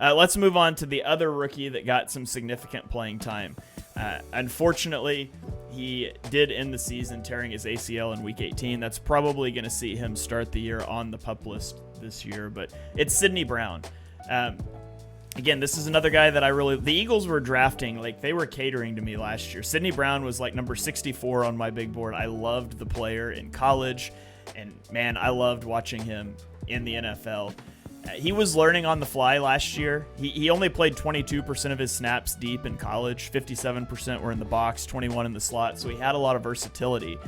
Let's move on to the other rookie that got some significant playing time. Unfortunately, he did end the season tearing his ACL in Week 18. That's probably going to see him start the year on the PUP list this year, but it's Sidney Brown. Again, this is another guy that the Eagles were drafting, like they were catering to me last year. Sidney Brown was like number 64 on my big board. I loved the player in college, and man, I loved watching him in the NFL. He was learning on the fly last year. He only played 22% of his snaps deep in college. 57% were in the box, 21 in the slot, so he had a lot of versatility.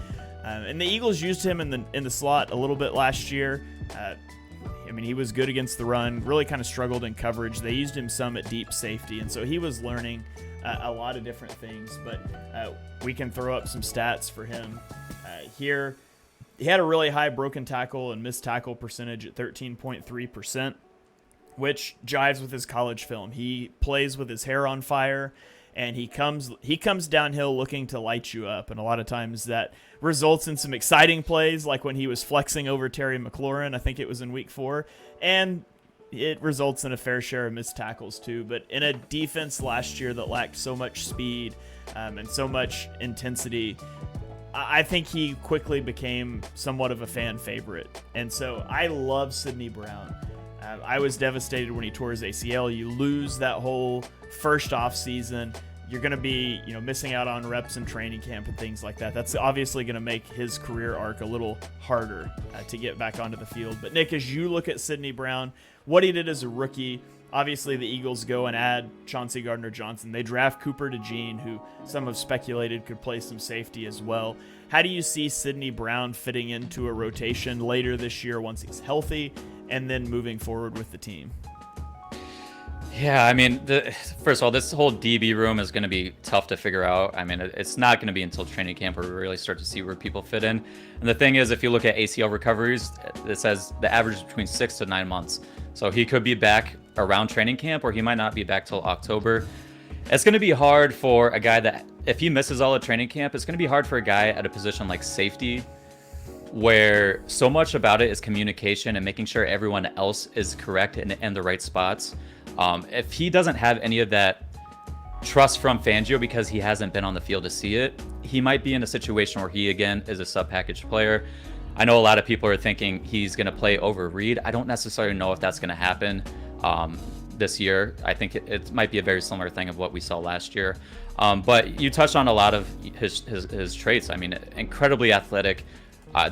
And the Eagles used him in the slot a little bit last year. I mean, he was good against the run, really kind of struggled in coverage. They used him some at deep safety, and so he was learning a lot of different things. But we can throw up some stats for him here. He had a really high broken tackle and missed tackle percentage at 13.3%, which jives with his college film. He plays with his hair on fire, and he comes downhill looking to light you up, and a lot of times that results in some exciting plays, like when he was flexing over Terry McLaurin. I think it was in Week 4, and it results in a fair share of missed tackles too. But in a defense last year that lacked so much speed and so much intensity, I think he quickly became somewhat of a fan favorite. And so I love Sidney Brown. I was devastated when he tore his ACL. You lose that whole first off season. You're going to be, missing out on reps in training camp and things like that. That's obviously going to make his career arc a little harder to get back onto the field. But Nick, as you look at Sidney Brown, what he did as a rookie, obviously the Eagles go and add Chauncey Gardner-Johnson. They draft Cooper DeJean, who some have speculated could play some safety as well. How do you see Sidney Brown fitting into a rotation later this year once he's healthy, and then moving forward with the team? Yeah, I mean, first of all, this whole DB room is going to be tough to figure out. I mean, it's not going to be until training camp where we really start to see where people fit in. And the thing is, if you look at ACL recoveries, it says the average is between 6 to 9 months. So he could be back around training camp, or he might not be back till October. It's going to be hard for a guy that, if he misses all of training camp, it's going to be hard for a guy at a position like safety, where so much about it is communication and making sure everyone else is correct and in the right spots. If he doesn't have any of that trust from Fangio because he hasn't been on the field to see it, he might be in a situation where he, again, is a sub-package player. I know a lot of people are thinking he's going to play over Reed. I don't necessarily know if that's going to happen this year. I think it might be a very similar thing of what we saw last year. But you touched on a lot of his traits. I mean, incredibly athletic.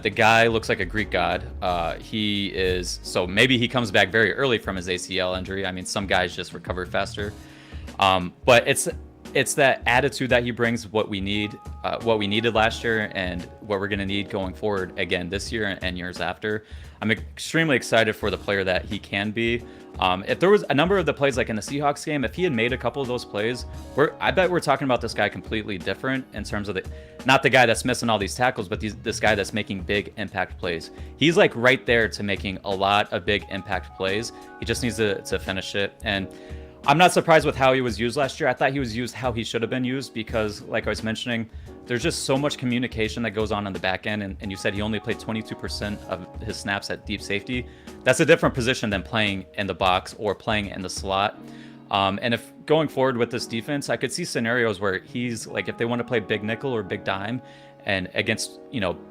The guy looks like a Greek god. So maybe he comes back very early from his ACL injury. I mean, some guys just recover faster. But it's that attitude that he brings, what we needed last year, and what we're going to need going forward again this year and years after. I'm extremely excited for the player that he can be. If there was a number of the plays, like in the Seahawks game, if he had made a couple of those plays, I bet we're talking about this guy completely different in terms of not the guy that's missing all these tackles, but this guy that's making big impact plays. He's like right there to making a lot of big impact plays. He just needs to finish it. And I'm not surprised with how he was used last year. I thought he was used how he should have been used because, like I was mentioning, there's just so much communication that goes on the back end. And you said he only played 22% of his snaps at deep safety. That's a different position than playing in the box or playing in the slot. And if going forward with this defense, I could see scenarios where he's like, if they want to play big nickel or big dime and against,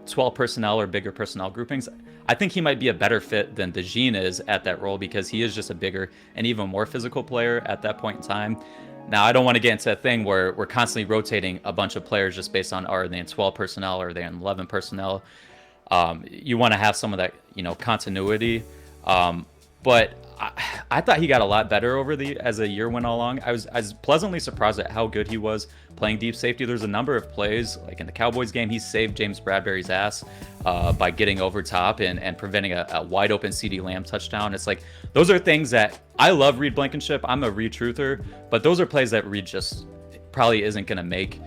12 personnel or bigger personnel groupings, I think he might be a better fit than DeJean is at that role because he is just a bigger and even more physical player at that point in time. Now, I don't want to get into a thing where we're constantly rotating a bunch of players just based on are they in 12 personnel or are they in 11 personnel. You want to have some of that, continuity. But I thought he got a lot better as the year went along. I was pleasantly surprised at how good he was playing deep safety. There's a number of plays, like in the Cowboys game, he saved James Bradbury's ass by getting over top and preventing a wide open CeeDee Lamb touchdown. It's like, those are things that I love Reed Blankenship. I'm a Reed truther, but those are plays that Reed just probably isn't going to make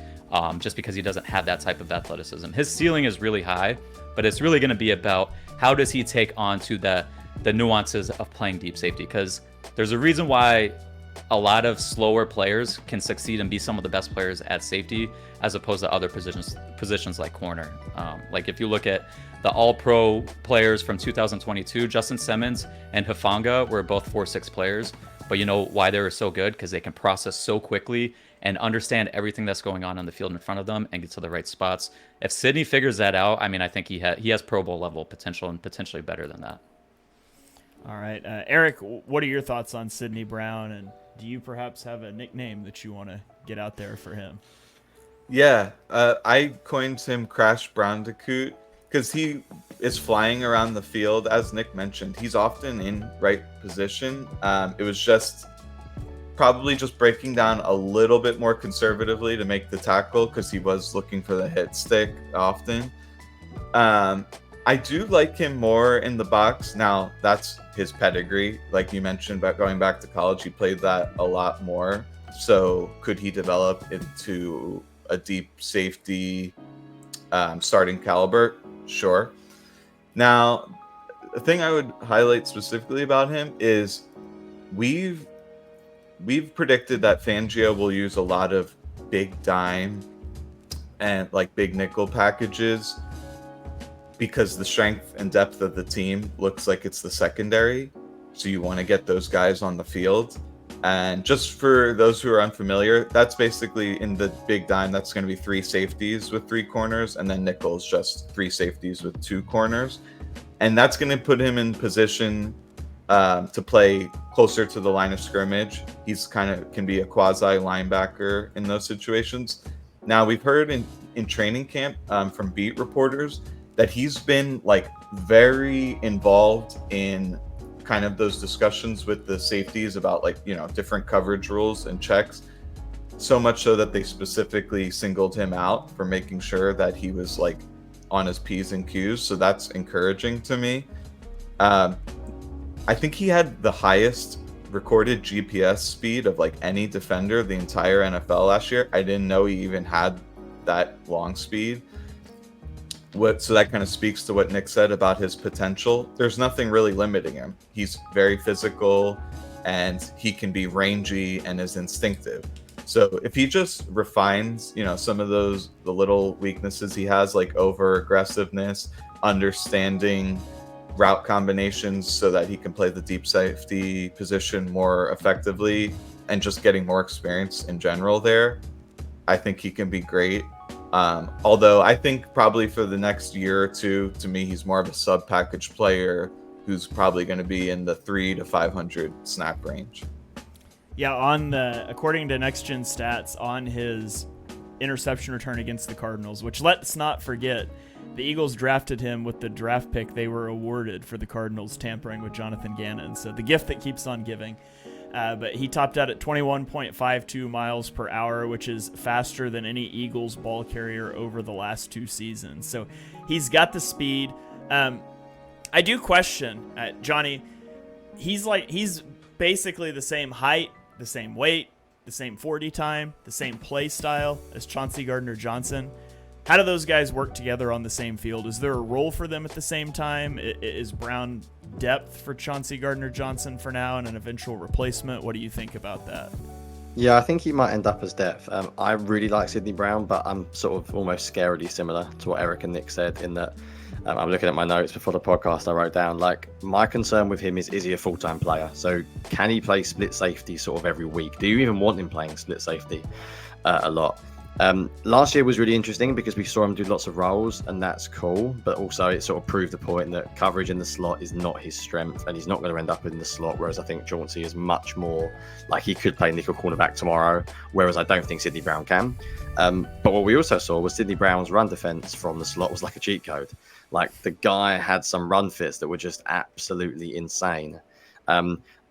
just because he doesn't have that type of athleticism. His ceiling is really high, but it's really going to be about how does he take on to the nuances of playing deep safety, because there's a reason why a lot of slower players can succeed and be some of the best players at safety as opposed to other positions like corner. Like if you look at the all-pro players from 2022, Justin Simmons and Hufanga were both 4-6 players, But you know why they're so good? Because they can process so quickly and understand everything that's going on the field in front of them and get to the right spots. If Sydney figures that out, I mean, I think he has Pro Bowl level potential and potentially better than that. All right, Eric, what are your thoughts on Sydney Brown, and do you perhaps have a nickname that you want to get out there for him? Yeah, I coined him Crash Browndicoot because he is flying around the field. As Nick mentioned, he's often in right position. It was just probably just breaking down a little bit more conservatively to make the tackle because he was looking for the hit stick often. I do like him more in the box. Now, that's his pedigree. Like you mentioned about going back to college, he played that a lot more. So could he develop into a deep safety starting caliber? Sure. Now, the thing I would highlight specifically about him is we've predicted that Fangio will use a lot of big dime and like big nickel packages because the strength and depth of the team looks like it's the secondary. So you want to get those guys on the field. And just for those who are unfamiliar, that's basically in the big dime, that's going to be 3 safeties with 3 corners, and then nickel's just 3 safeties with 2 corners. And that's going to put him in position to play closer to the line of scrimmage. He's can be a quasi linebacker in those situations. Now, we've heard in training camp from beat reporters that he's been like very involved in kind of those discussions with the safeties about like, you know, different coverage rules and checks, so much so that they specifically singled him out for making sure that he was like on his P's and Q's. So that's encouraging to me. I think he had the highest recorded GPS speed of like any defender of the entire NFL last year. I didn't know he even had that long speed. So that kind of speaks to what Nick said about his potential. There's nothing really limiting him. He's very physical and he can be rangy and is instinctive. So if he just refines, you know, some of the little weaknesses he has, like over aggressiveness, understanding route combinations so that he can play the deep safety position more effectively, and just getting more experience in general there, I think he can be great. Although I think probably for the next year or two, to me, he's more of a sub-package player who's probably going to be in the 300 to 500 snap range. Yeah, according to Next Gen Stats, on his interception return against the Cardinals, which let's not forget, the Eagles drafted him with the draft pick they were awarded for the Cardinals tampering with Jonathan Gannon. So the gift that keeps on giving. But he topped out at 21.52 miles per hour, which is faster than any Eagles ball carrier over the last 2 seasons. So he's got the speed. I do question, Jonny, he's basically the same height, the same weight, the same 40 time, the same play style as Chauncey Gardner-Johnson. How do those guys work together on the same field? Is there a role for them at the same time? Is Brown depth for Chauncey Gardner-Johnson for now and an eventual replacement? What do you think about that? Yeah, I think he might end up as depth. I really like Sydney Brown, but I'm sort of almost scarily similar to what Eric and Nick said in that I'm looking at my notes before the podcast. I wrote down, like, my concern with him is he a full-time player? So can he play split safety sort of every week? Do you even want him playing split safety a lot? Last year was really interesting because we saw him do lots of roles, and that's cool, but also it sort of proved the point that coverage in the slot is not his strength, and he's not going to end up in the slot, whereas I think Chauncey is much more like he could play nickel cornerback tomorrow, whereas I don't think Sydney Brown can. But what we also saw was Sydney Brown's run defense from the slot was like a cheat code. Like, the guy had some run fits that were just absolutely insane.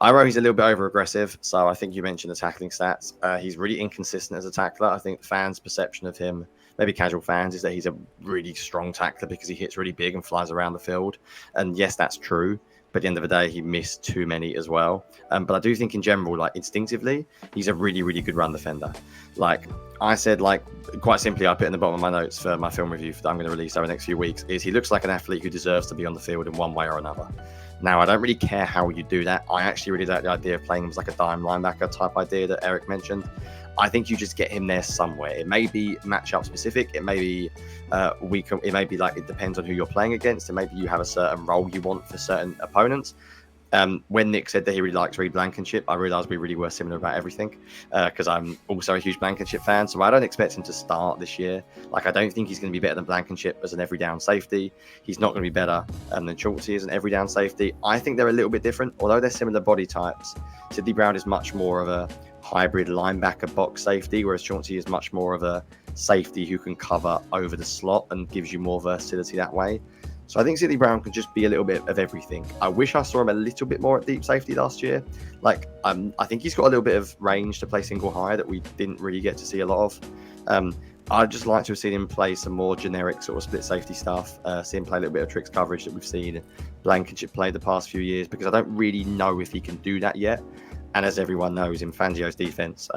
I wrote he's a little bit over aggressive, so I think you mentioned the tackling stats. He's really inconsistent as a tackler. I think fans' perception of him, maybe casual fans, is that he's a really strong tackler because he hits really big and flies around the field. And yes, that's true. But at the end of the day, he missed too many as well. But I do think in general, like instinctively, he's a really, really good run defender. Like I said, like quite simply, I put in the bottom of my notes for my film review that I'm going to release over the next few weeks, is he looks like an athlete who deserves to be on the field in one way or another. Now, I don't really care how you do that. I actually really like the idea of playing him as like a dime linebacker type idea that Eric mentioned. I think you just get him there somewhere. It may be matchup specific. It may be it may be like, it depends on who you're playing against. And maybe you have a certain role you want for certain opponents. When Nick said that he really likes Reed Blankenship, I realised we really were similar about everything, because I'm also a huge Blankenship fan. So I don't expect him to start this year. Like, I don't think he's going to be better than Blankenship as an every down safety. He's not going to be better than Chauncey as an every down safety. I think they're a little bit different, although they're similar body types. Sidney Brown is much more of a hybrid linebacker box safety, whereas Chauncey is much more of a safety who can cover over the slot and gives you more versatility that way. So I think Sidney Brown could just be a little bit of everything. I wish I saw him a little bit more at deep safety last year. Like, I think he's got a little bit of range to play single high that we didn't really get to see a lot of. I'd just like to have seen him play some more generic sort of split safety stuff, see him play a little bit of tricks coverage that we've seen Blankenship play the past few years, because I don't really know if he can do that yet. And as everyone knows, in Fangio's defense,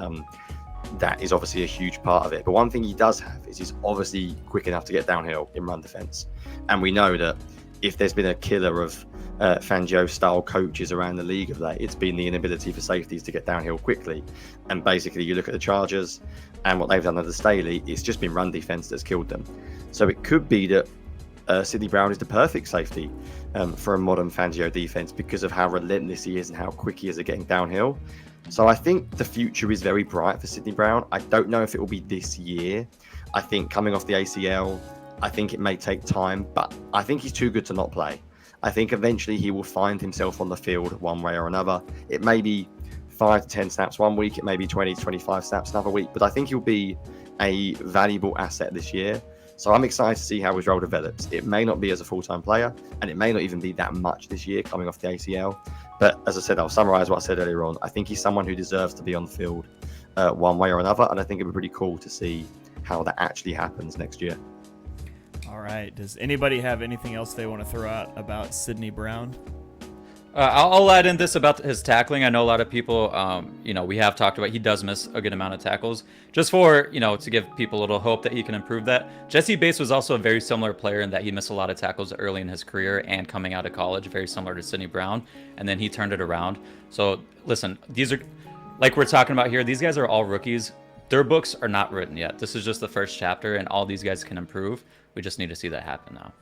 that is obviously a huge part of it. But one thing he does have is he's obviously quick enough to get downhill in run defense. And we know that if there's been a killer of Fangio-style coaches around the league of late, it's been the inability for safeties to get downhill quickly. And basically, you look at the Chargers and what they've done under Staley, it's just been run defense that's killed them. So it could be that Sidney Brown is the perfect safety for a modern Fangio defense because of how relentless he is and how quick he is at getting downhill. So I think the future is very bright for Sidney Brown. I don't know if it will be this year. I think coming off the ACL, I think it may take time, but I think he's too good to not play. I think eventually he will find himself on the field one way or another. It may be 5 to 10 snaps one week, it may be 20 to 25 snaps another week, but I think he'll be a valuable asset this year. So I'm excited to see how his role develops. It may not be as a full-time player, and it may not even be that much this year coming off the ACL. But as I said, I'll summarize what I said earlier on. I think he's someone who deserves to be on the field one way or another, and I think it'd be pretty cool to see how that actually happens next year. All right. Does anybody have anything else they want to throw out about Sidney Brown? I'll add in this about his tackling. I know a lot of people, we have talked about he does miss a good amount of tackles. Just for, to give people a little hope that he can improve that. Jesse Bates was also a very similar player in that he missed a lot of tackles early in his career and coming out of college, very similar to Sidney Brown. And then he turned it around. So listen, these are, like we're talking about here, these guys are all rookies. Their books are not written yet. This is just the first chapter, and all these guys can improve. We just need to see that happen now.